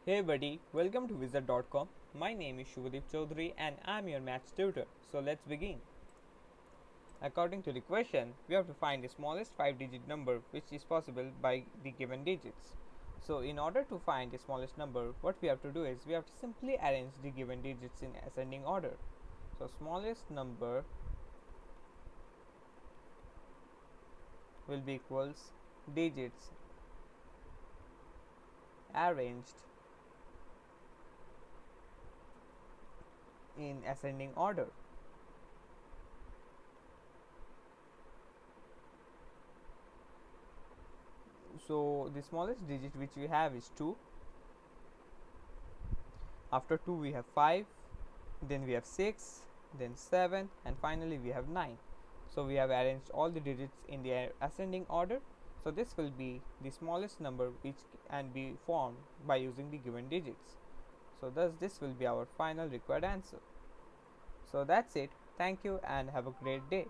Hey buddy, welcome to Wizard.com. My name is Shubhadeep Chaudhary and I'm your maths tutor. So let's begin. According to the question, we have to find the smallest 5-digit number which is possible by the given digits. So in order to find the smallest number, what we have to do is we have to simply arrange the given digits in ascending order. So smallest number will be equals digits arranged in ascending order. So the smallest digit which we have is 2. After 2 we have 5, then we have 6, then 7, and finally we have 9. So we have arranged all the digits in the ascending order. So this will be the smallest number which can be formed by using the given digits. So thus this will be our final required answer. So that's it. Thank you and have a great day.